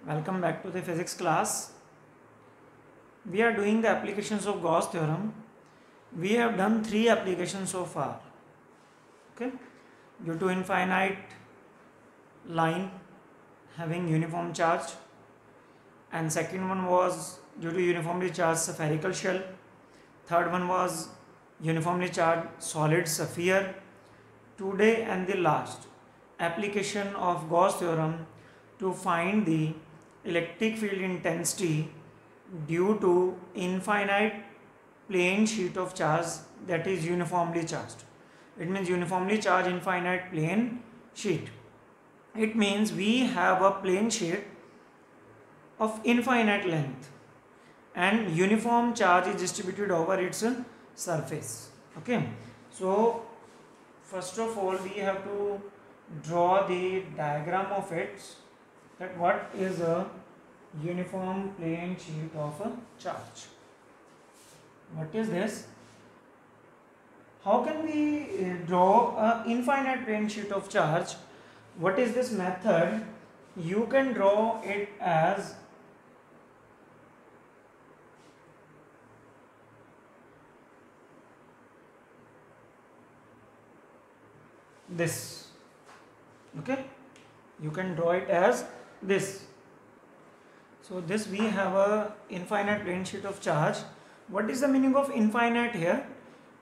Welcome back to the physics class. We are doing the applications of Gauss theorem. We have done 3 applications so far. Okay, due to infinite line having uniform charge, and second one was due to uniformly charged spherical shell. Third one was uniformly charged solid sphere. Today and the last application of Gauss theorem to find the electric field intensity due to infinite plane sheet of charge that is uniformly charged. It means uniformly charged infinite plane sheet. It means we have a plane sheet of infinite length and uniform charge is distributed over its surface. Okay, so first of all we have to draw the diagram of it, that what is a uniform plane sheet of a charge. What is this? How can we draw an infinite plane sheet of charge? What is this method? You can draw it as this. Okay, you can draw it as this. So this we have a infinite plane sheet of charge. What is the meaning of infinite here?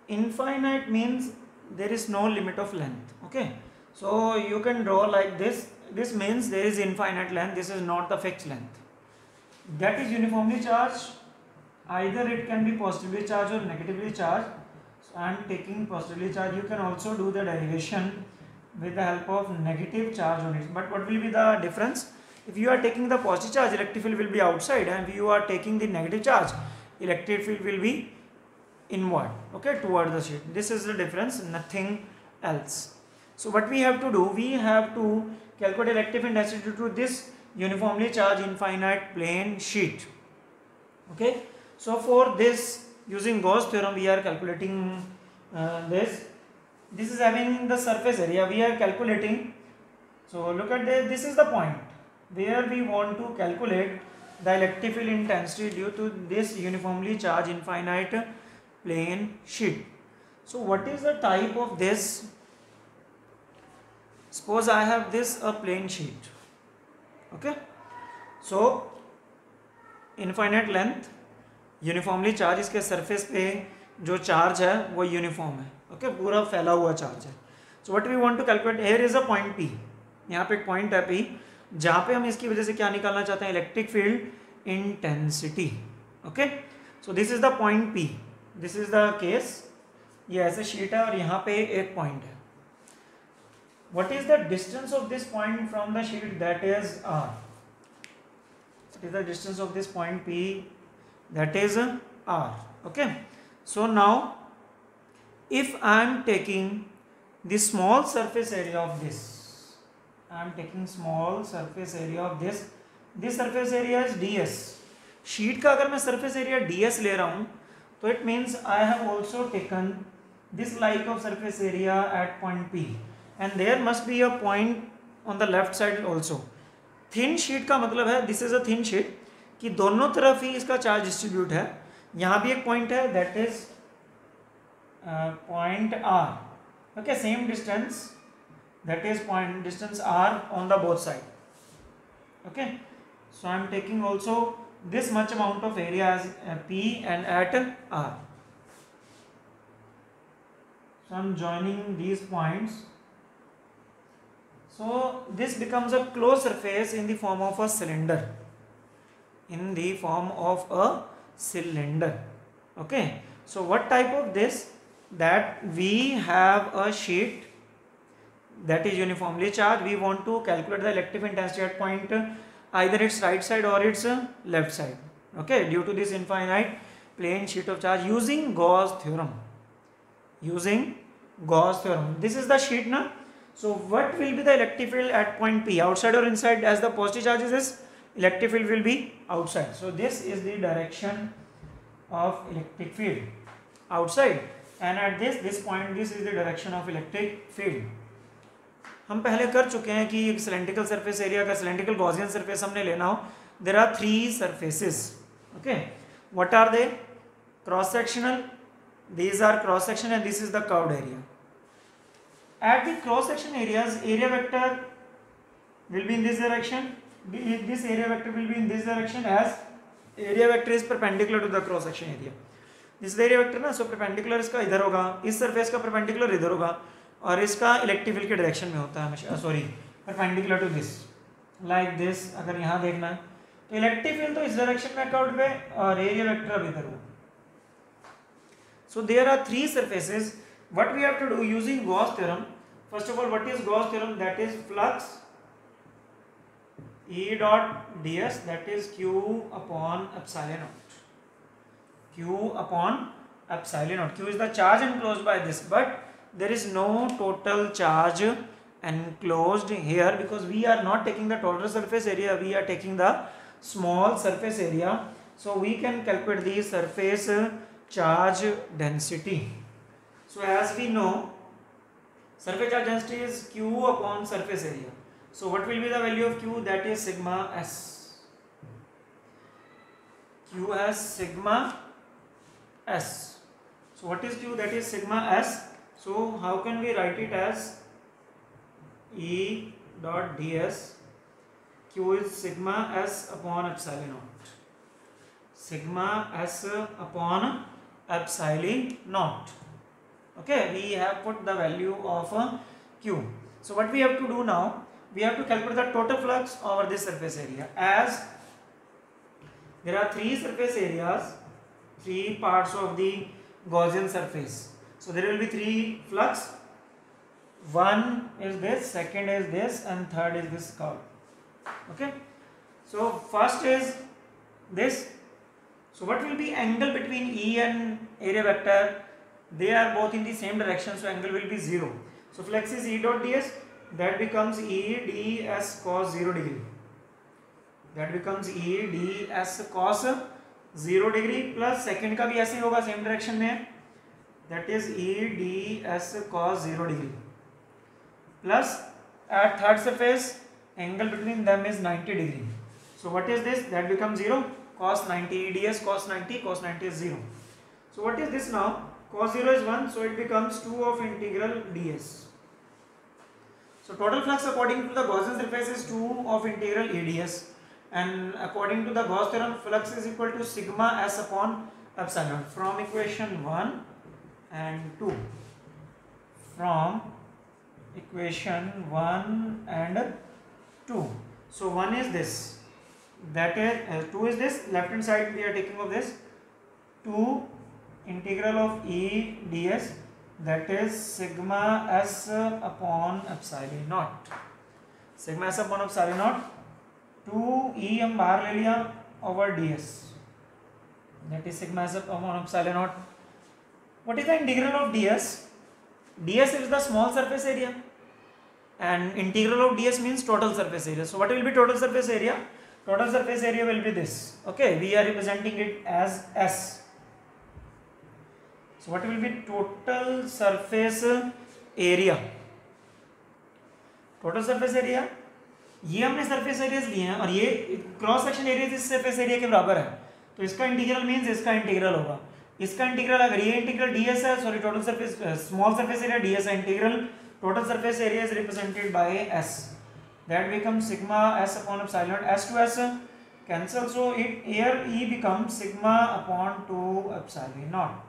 Infinite means there is no limit of length. Okay, so you can draw like this. This means there is infinite length. This is not the fixed length. That is uniformly charged. Either it can be positively charged or negatively charged. So I am taking positively charged. You can also do the derivation with the help of negative charge on it. But what will be the difference? If you are taking the positive charge, electric field will be outside, and if you are taking the negative charge, electric field will be inward, okay, toward the sheet. This is the difference, nothing else. So what we have to do, we have to calculate electric field intensity to this uniformly charged infinite plane sheet. Okay, so for this, using Gauss theorem, we are calculating this. This is having the surface area. We are calculating. So look at this is the point where we want to calculate the electric field intensity due to this uniformly charged infinite plane sheet. So what is the type of this? Suppose I have this a plane sheet. Okay, so infinite length, uniformly charge, इसके surface पे जो charge है वो uniform है. Okay, पूरा फैला हुआ charge है. So what we want to calculate, here is a point P. यहाँ पे एक पॉइंट है पी, जहाँ पे हम इसकी वजह से क्या निकालना चाहते हैं, electric field intensity. Okay, so this is the point P. This is the case. ये ऐसे शीट है और यहाँ पे एक पॉइंट है. What is the distance of this point from the sheet, that is r. What is the distance of this point P? That is R. Okay, so now if I am taking the small surface area of this, I am taking small surface area of this surface area is ds. Sheet का अगर मैं surface area ds ले रहा हूँ तो it means I have also taken this like of surface area at point P, and there must be a point on the left side also. Thin sheet का मतलब है, this is a thin sheet, कि दोनों तरफ ही इसका charge distribute है. यहाँ भी एक पॉइंट है, that is point r. Okay, same distance, that is point distance r on the both side. Okay, so I am taking also this much amount of area as P and at r. So I am joining these points. So this becomes a closed surface in the form of a cylinder. In the form of a cylinder. Okay. So what type of this? That we have a sheet that is uniformly charged. We want to calculate the electric intensity at point either its right side or its left side. Okay. Due to this infinite plane sheet of charge using Gauss theorem. Using Gauss theorem. This is the sheet now. So what will be the electric field at point P, outside or inside? As the positive charge is this, electric field will be outside. So this is the direction of electric field, outside, and at this point, this is the direction of electric field. हम पहले कर चुके हैं कि एक cylindrical surface area का cylindrical Gaussian surface हमने लेना हो, there are 3 surfaces. Okay, what are they? Cross sectional, these are cross section and this is the curved area. At the cross section areas, area vector will be in this direction. This area vector will be in this direction as area vector is perpendicular to the cross section area. This is the area vector ना, so perpendicular इसका इधर होगा, इस surface का perpendicular इधर होगा और इसका इलेक्ट्रिक फील्ड के डायरेक्शन में होता है हमेशा, sorry perpendicular to this, like this. अगर यहाँ देखना है तो इलेक्ट्रिक फील्ड तो इस डायरेक्शन में कर्व्ड पे और एरिया वेक्टर अब इधर होगा. So there are 3 surfaces. What we have to do using Gauss theorem? First of all, what is Gauss theorem? That is flux E dot ds, that is q upon epsilon naught. Q upon epsilon naught. Q is the charge enclosed by this, but there is no total charge enclosed here because we are not taking the total surface area. We are taking the small surface area. So we can calculate the surface charge density. So as we know, surface charge density is q upon surface area. So what will be the value of q? That is sigma s. Q has sigma s. So what is q? That is sigma s. So how can we write it as E dot ds? Q is sigma s upon epsilon naught. Sigma s upon epsilon naught. Okay, we have put the value of q. So what we have to do now, we have to calculate the total flux over this surface area. As there are 3 surface areas, 3 parts of the Gaussian surface, so there will be 3 flux. One is this, second is this, and third is this curve. Okay, so first is this. So what will be angle between E and area vector? They are both in the same direction, so angle will be 0. So flux is E dot ds, that becomes E ds cos 0 degree. That becomes E ds cos 0 degree plus second का भी ऐसे होगा same direction में, that is E ds cos 0 degree plus at third surface angle between them is 90 degree. So what is this? That becomes 0. Cos 90, ds cos 90, cos 90 is 0. So what is this now? Cos 0 is 1, so it becomes 2 of integral ds. So total flux according to the Gaussian surface is 2 of integral ads, and according to the Gauss theorem, flux is equal to sigma s upon epsilon. From equation 1 and 2. From equation 1 and 2. So 1 is this. That is 2 is this, left hand side we are taking of this, 2 integral of E ds, that is sigma s upon epsilon naught. Sigma s upon epsilon naught, 2 E हम बाहर ले लिया over ds, that is sigma s upon epsilon naught. What is the integral of ds? ds is the small surface area and integral of ds means total surface area. So what will be total surface area? Total surface area will be this. Okay, we are representing it as S. So what will be total surface area? Total surface area, ये हमने surface areas लिए हैं और ये cross section area इस surface area के बराबर है, तो इसका इंटीग्रल मीन्स इसका इंटीग्रल होगा. इसका इंटीग्रल अगर ये इंटीग्रल ds है, sorry total surface small surface area ds है, integral total surface area is represented by s. That becomes sigma s upon epsilon. S to s cancel, so it here E becomes sigma upon 2 epsilon naught.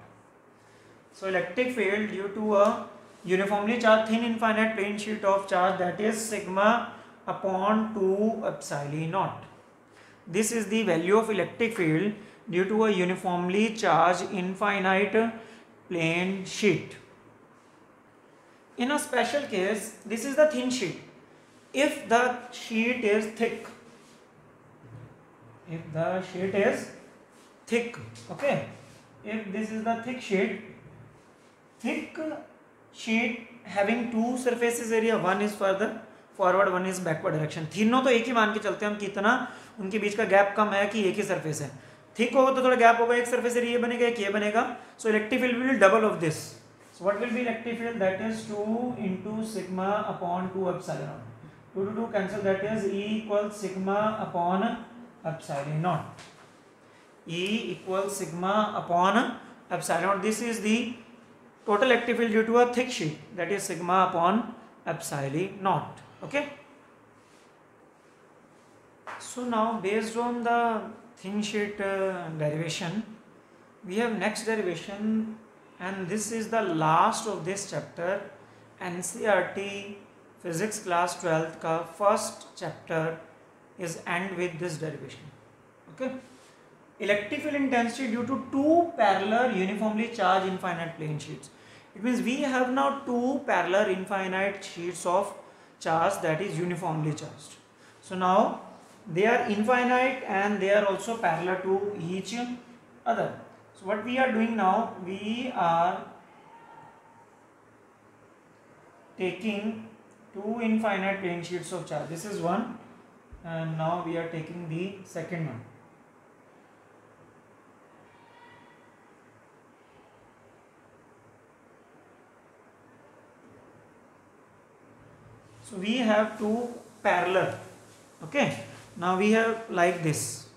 So electric field due to a uniformly charged thin infinite plane sheet of charge, that is sigma upon 2 epsilon naught. This is the value of electric field due to a uniformly charged infinite plane sheet. In a special case, this is the thin sheet. If the sheet is thick, okay, if this is the thick sheet having 2 surfaces area, one is further forward, one is backward direction. तीनों तो एक ही मान के चलते हैं हम, कितना उनके बीच का गैप कम है कि एक ही सरफेस है. थिक होगा तो थोड़ा गैप होगा, एक सरफेस एरिया बनेगा, एक ये बनेगा. So electric field will double of this. So what will be electric field? That is 2 into sigma upon 2 epsilon naught. 2 to 2 cancel, that is E equals sigma upon epsilon naught. E equals sigma upon epsilon naught. This is the total electric field due to a thick sheet, that is sigma upon epsilon naught. Okay. So now based on the thin sheet derivation, we have next derivation, and this is the last of this chapter. NCERT physics class 12th का first chapter is end with this derivation. Okay. Electric field intensity due to two parallel uniformly charged infinite plane sheets. It means we have now two parallel infinite sheets of charge that is uniformly charged. So now they are infinite and they are also parallel to each other. So what we are doing now, we are taking two infinite plane sheets of charge. This is one, and now we are taking the second one. So we have two parallel. Okay. Now we have like this.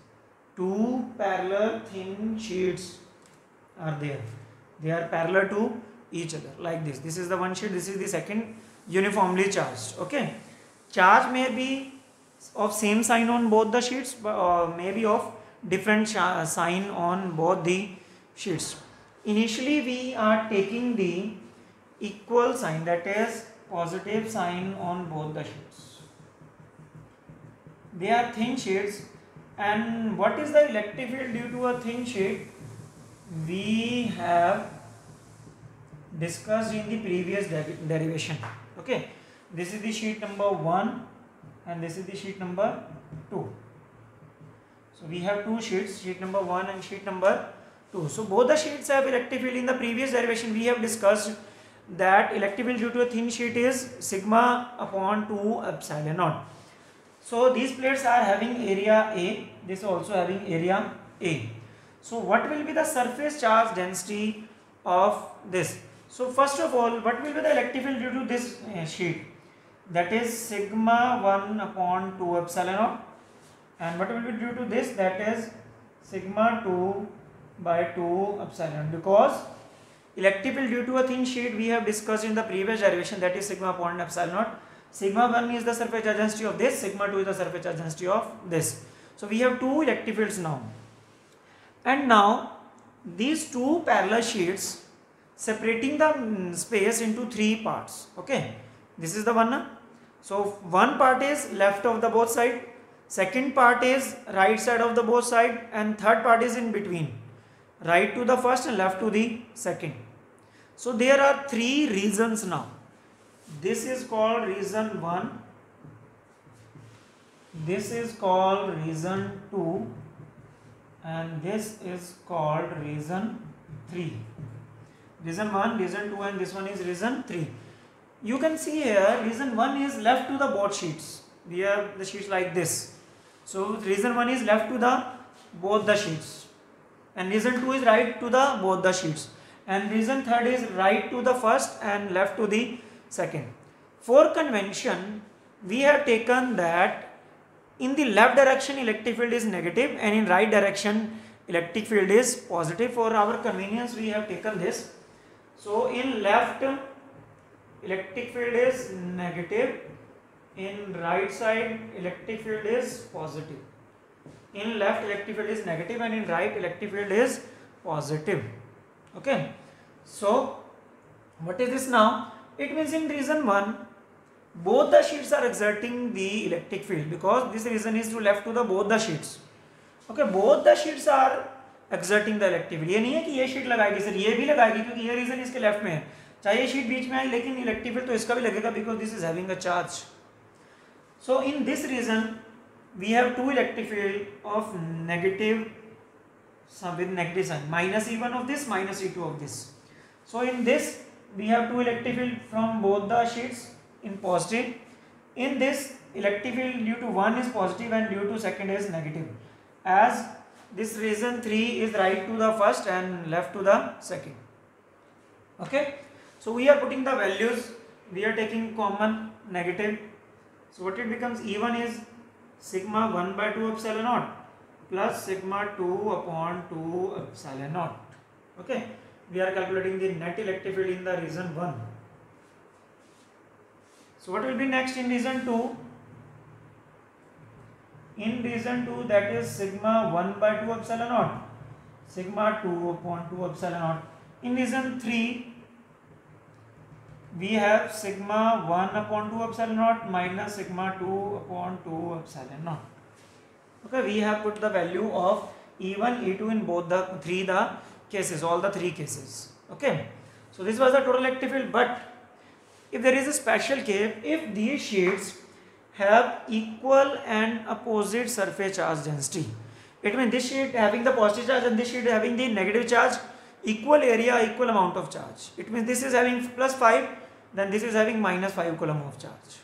Two parallel thin sheets are there. They are parallel to each other like this. This is the one sheet. This is the second, uniformly charged. Okay. Charge may be of same sign on both the sheets, or maybe of different sign on both the sheets. Initially we are taking the equal sign, that is positive sign on both the sheets. They are thin sheets. And what is the electric field due to a thin sheet? We have discussed in the previous derivation. Okay. This is the sheet number 1 and this is the sheet number 2. So we have two sheets, sheet number 1 and sheet number 2. So both the sheets have electric field. In the previous derivation we have discussed that electric field due to a thin sheet is sigma upon 2 epsilon naught. So these plates are having area A, this is also having area A. So what will be the surface charge density of this? So first of all, what will be the electric field due to this sheet? That is sigma 1 upon 2 epsilon naught. And what will be due to this? That is sigma 2 by 2 epsilon. Because electric field due to a thin sheet we have discussed in the previous derivation, that is sigma upon epsilon naught. Sigma 1 is the surface charge density of this, sigma 2 is the surface charge density of this. So we have two electric fields now. And now these two parallel sheets separating the space into three parts. Okay, this is the one. So one part is left of the both side, second part is right side of the both side, and third part is in between, right to the first and left to the second. So there are three regions now. This is called region 1, this is called region 2, and this is called region 3. Region 1, region 2 and this one is region 3. You can see here region 1 is left to the both sheets. We have the sheets like this. So region 1 is left to the both the sheets, and region 2 is right to the both the sheets, and region 3 is right to the first and left to the second. For convention, we have taken that in the left direction electric field is negative and in right direction electric field is positive. For our convenience we have taken this. So in left electric field is negative, in right side electric field is positive. In left electric field is negative and in right electric field is positive. Okay. So what is this now? It means in region 1 both the sheets are exerting the electric field, because this region is to left to the both the sheets. Okay, both the sheets are exerting the electric field. ये नहीं है कि ये sheet लगाएगी sir, ये भी लगाएगी क्योंकि ये रीजन इसके लेफ्ट में है, चाहे ये शीट बीच में आई लेकिन इलेक्ट्रिक फील्ड तो इसका भी लगेगा because this is having a charge. So in this region we have two electric field of negative with negative sign, minus E1 of this, minus E2 of this. So in this we have two electric field from both the sheets in positive. In this electric field due to one is positive and due to second is negative, as this region 3 is right to the first and left to the second. Okay, So we are putting the values, we are taking common negative. So what it becomes, E1 is sigma 1 by 2 epsilon naught plus sigma 2 upon 2 epsilon naught. Okay, we are calculating the net electric field in the region 1. So what will be next in region 2? In region 2, that is sigma 1 by 2 epsilon naught, sigma 2 upon 2 epsilon naught. In region 3, we have sigma 1 upon 2 epsilon naught minus sigma 2 upon 2 epsilon naught. Okay, we have put the value of E1, E2 in both the cases, all the three cases. Okay, so this was the total electric field. But if there is a special case, if these sheets have equal and opposite surface charge density, it means this sheet having the positive charge and this sheet having the negative charge, equal area, equal amount of charge. It means this is having plus 5, then this is having minus 5 coulomb of charge.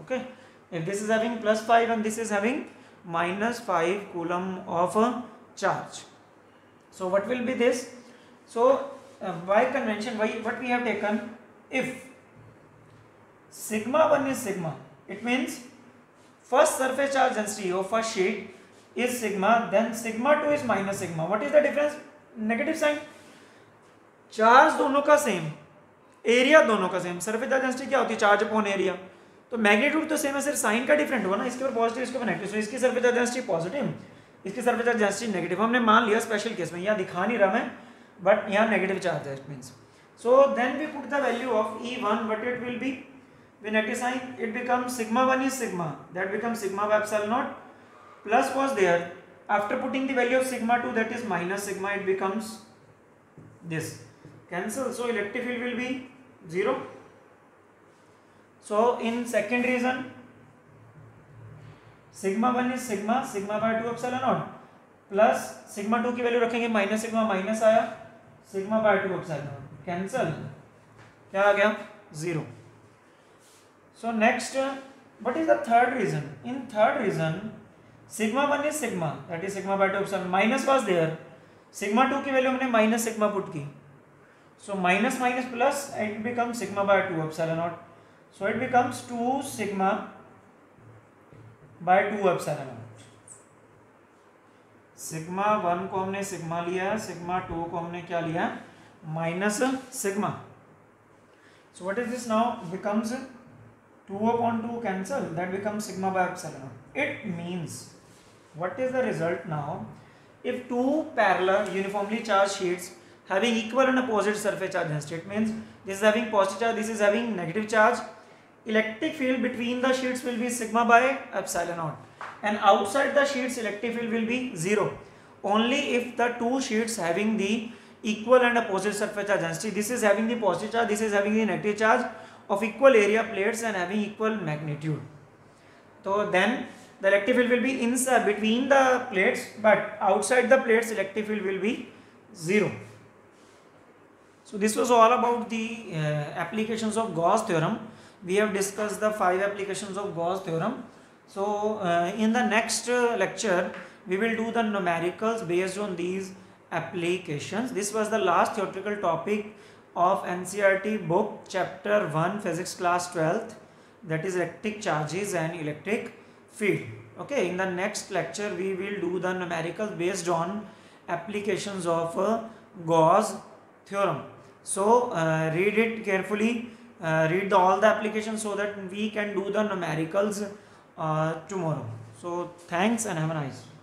Okay, if this is having plus 5 and this is having minus 5 coulomb of charge. So what will be this? So by convention, what we have taken, if sigma 1 is sigma, it means first surface charge density of first sheet is sigma, then sigma 2 is minus sigma. What is the difference? Negative sign. Charge दोनों का same, area दोनों का same, surface charge density क्या होती है? Charge upon area. तो magnitude तो same है, सिर्फ साइन का डिफरेंट हुआ ना, इसके ऊपर पॉजिटिव इसके ऊपर नेगेटिव. सो इसकी सरफेस चार्ज डेंसिटी पॉजिटिव, इसकी सरफेस चार्ज डेंसिटी नेगेटिव. हमने मान लिया स्पेशल केस में, यहाँ दिखा नहीं रहा मैं, बट यहाँ नेगेटिव चार्ज है. It means so then we put the value of E1, but it will be with negative sign, it becomes sigma 1 is sigma, that becomes sigma by epsilon naught, plus was there, after putting the value of sigma 2, that is minus sigma, it becomes this, cancel. So electric field will be 0. So in second reason, sigma 1 is sigma, sigma by 2 epsilon naught, plus sigma 2 की value रखेंगे minus sigma, minus आया sigma by 2 epsilon naught, cancel, क्या आ गया? 0. So next, what is the third reason? In third reason, sigma 1 is sigma, that is sigma by 2 epsilon, minus was there, sigma 2 की value हमने minus sigma put की, so minus minus plus, it becomes sigma by 2 epsilon naught, so it becomes 2 sigma by 2 epsilon naught. sigma 1 को हमने sigma लिया, sigma 2 को हमने क्या लिया? Minus sigma. So what is this now? Becomes 2 upon 2 cancel, that becomes sigma by epsilon naught. It means, what is the result now? If two parallel uniformly charged sheets having equal and opposite surface charge density, it means this is having positive charge, this is having negative charge, electric field between the sheets will be sigma by epsilon naught, and outside the sheets electric field will be 0. Only if the two sheets having the equal and opposite surface charge density, this is having the positive charge, this is having the negative charge, of equal area plates and having equal magnitude. So then the electric field will be inside between the plates, but outside the plates electric field will be 0. So this was all about the applications of Gauss theorem. We have discussed the 5 applications of Gauss theorem. So in the next lecture we will do the numericals based on these applications. This was the last theoretical topic of NCERT book chapter 1 physics class 12th, that is electric charges and electric field. Okay, in the next lecture we will do the numericals based on applications of Gauss theorem. So read it carefully, read all the applications so that we can do the numericals tomorrow. So thanks and have a nice day.